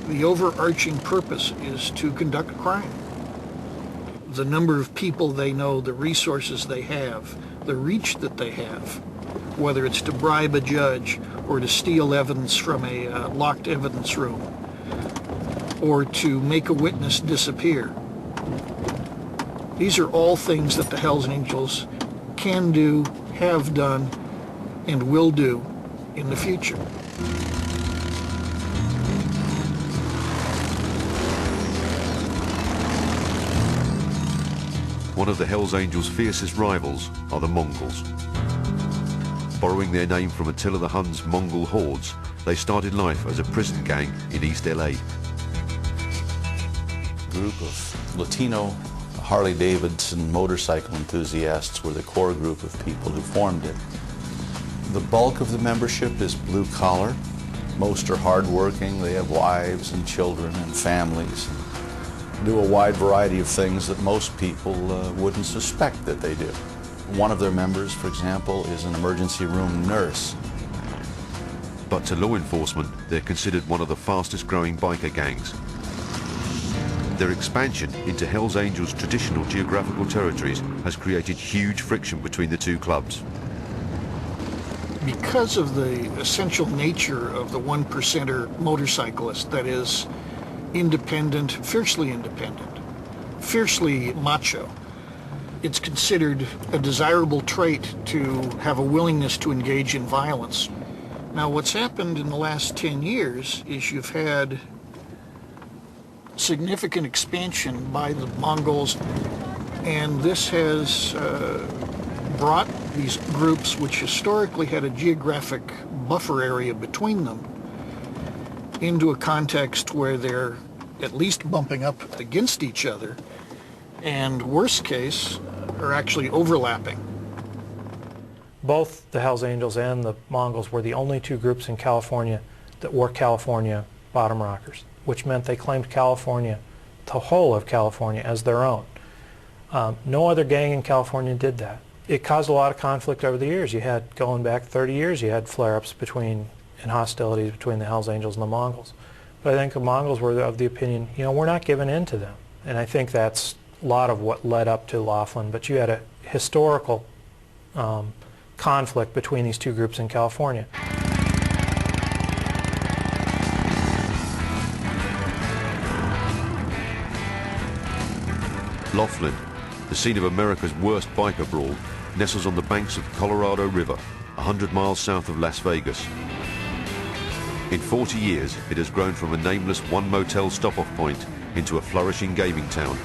The overarching purpose is to conduct crime. The number of people they know, the resources they have, the reach that they have, whether it's to bribe a judge or to steal evidence from a locked evidence room or to make a witness disappear. These are all things that the Hells Angels can do, have done, and will do in the future. One of the Hells Angels' fiercest rivals are the Mongols. Borrowing their name from Attila the Hun's Mongol hordes, they started life as a prison gang in East LA. A group of Latino Harley-Davidson motorcycle enthusiasts were the core group of people who formed it. The bulk of the membership is blue collar. Most are hardworking. They have wives and children and families. Do a wide variety of things that most people wouldn't suspect that they do. One of their members, for example, is an emergency room nurse. But to law enforcement, they're considered one of the fastest growing biker gangs. Their expansion into Hells Angels' traditional geographical territories has created huge friction between the two clubs. Because of the essential nature of the one-percenter motorcyclist, that is, independent, fiercely macho, it's considered a desirable trait to have a willingness to engage in violence. Now, what's happened in the last 10 years is you've had significant expansion by the Mongols, and this has brought these groups, which historically had a geographic buffer area between them, into a context where they're at least bumping up against each other, and worst case, are actually overlapping. Both the Hells Angels and the Mongols were the only two groups in California that were California bottom rockers, which meant they claimed California, the whole of California, as their own. No other gang in California did that. It caused a lot of conflict over the years. You had, going back 30 years, you had flare-ups and hostilities between the Hells Angels and the Mongols. But I think the Mongols were of the opinion, we're not giving in to them. And I think that's a lot of what led up to Laughlin. But you had a historical conflict between these two groups in California. Laughlin, the scene of America's worst biker brawl, nestles on the banks of the Colorado River, 100 miles south of Las Vegas. In 40 years, it has grown from a nameless one-motel stop-off point into a flourishing gaming town.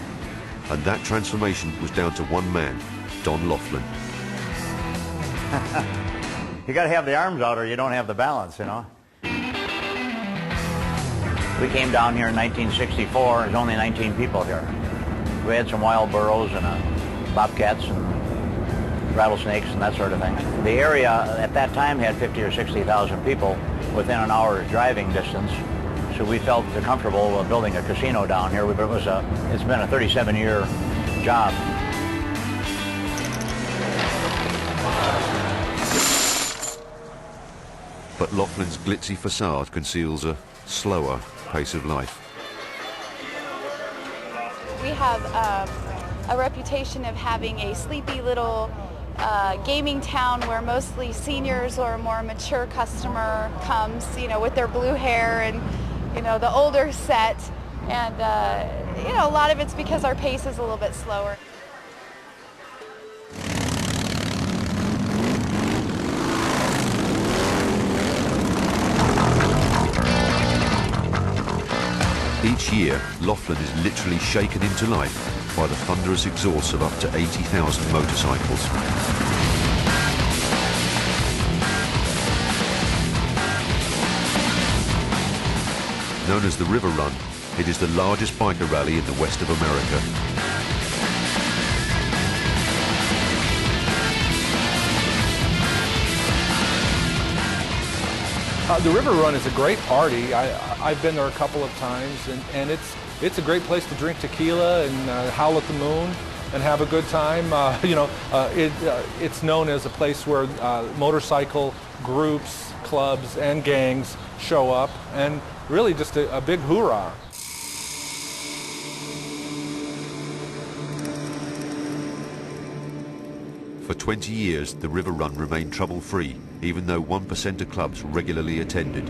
And that transformation was down to one man, Don Laughlin. You got to have the arms out or you don't have the balance, We came down here in 1964. There's only 19 people here. We had some wild burros and bobcats and rattlesnakes and that sort of thing. The area at that time had 50 or 60,000 people within an hour's driving distance. So we felt comfortable building a casino down here. But it's been a 37-year job. But Laughlin's glitzy facade conceals a slower pace of life. We have a reputation of having a sleepy little gaming town where mostly seniors or a more mature customer comes, with their blue hair and, the older set. And, a lot of it's because our pace is a little bit slower. Each year, Laughlin is literally shaken into life by the thunderous exhausts of up to 80,000 motorcycles. Known as the River Run, it is the largest biker rally in the west of America. The River Run is a great party. I've been there a couple of times, and it's a great place to drink tequila and howl at the moon and have a good time. It's known as a place where motorcycle groups, clubs, and gangs show up, and really just a big hoorah. For 20 years, the river run remained trouble-free, even though 1% of clubs regularly attended.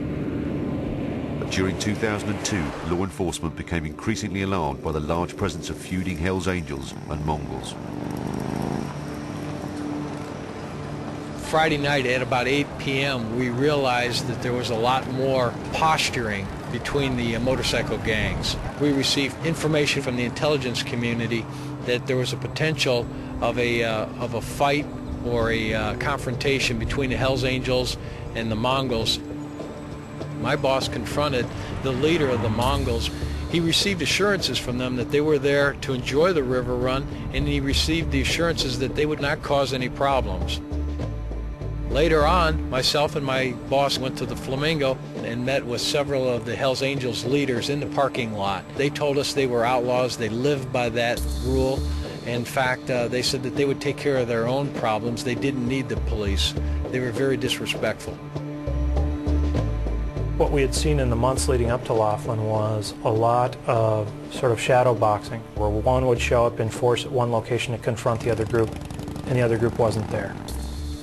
But during 2002, law enforcement became increasingly alarmed by the large presence of feuding Hells Angels and Mongols. Friday night at about 8 p.m. we realized that there was a lot more posturing between the motorcycle gangs. We received information from the intelligence community that there was a potential of a fight or a confrontation between the Hells Angels and the Mongols. My boss confronted the leader of the Mongols. He received assurances from them that they were there to enjoy the river run, and he received the assurances that they would not cause any problems. Later on, myself and my boss went to the Flamingo and met with several of the Hells Angels leaders in the parking lot. They told us they were outlaws, they lived by that rule. In fact, they said that they would take care of their own problems. They didn't need the police. They were very disrespectful. What we had seen in the months leading up to Laughlin was a lot of sort of shadow boxing, where one would show up in force at one location to confront the other group, and the other group wasn't there,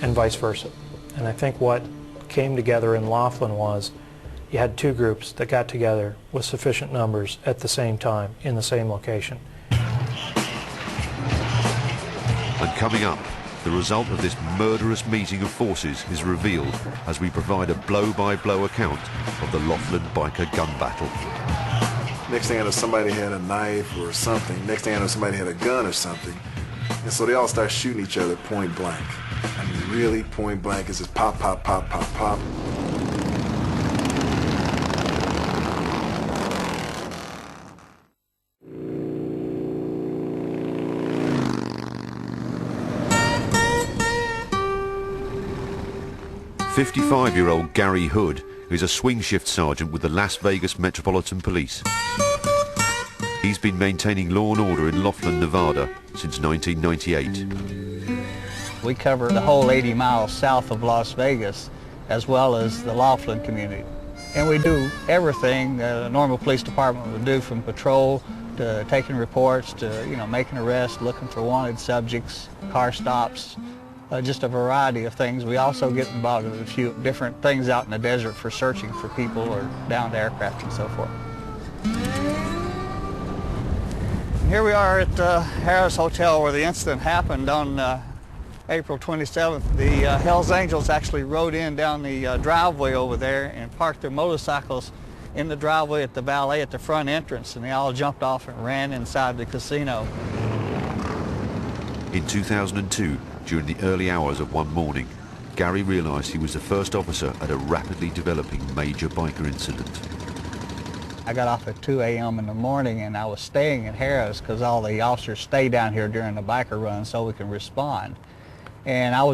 and vice versa. And I think what came together in Laughlin was you had two groups that got together with sufficient numbers at the same time in the same location. And coming up, the result of this murderous meeting of forces is revealed as we provide a blow-by-blow account of the Laughlin biker gun battle. Next thing I know, somebody had a knife or something. Next thing I know, somebody had a gun or something. And so they all start shooting each other point blank. I mean, really point blank. It's just pop, pop, pop, pop, pop. "55-year-old Gary Hood is a swing shift sergeant with the Las Vegas Metropolitan Police. He's been maintaining law and order in Laughlin, Nevada since 1998. We cover the whole 80 miles south of Las Vegas, as well as the Laughlin community. And we do everything that a normal police department would do, from patrol to taking reports to, making arrests, looking for wanted subjects, car stops, just a variety of things. We also get involved in a few different things out in the desert for searching for people or downed aircraft and so forth. Here we are at the Harris Hotel where the incident happened on April 27th. The Hells Angels actually rode in down the driveway over there and parked their motorcycles in the driveway at the valet at the front entrance, and they all jumped off and ran inside the casino. In 2002, during the early hours of one morning, Gary realized he was the first officer at a rapidly developing major biker incident. I got off at 2 a.m. in the morning, and I was staying at Harris because all the officers stay down here during the biker run so we can respond. And I was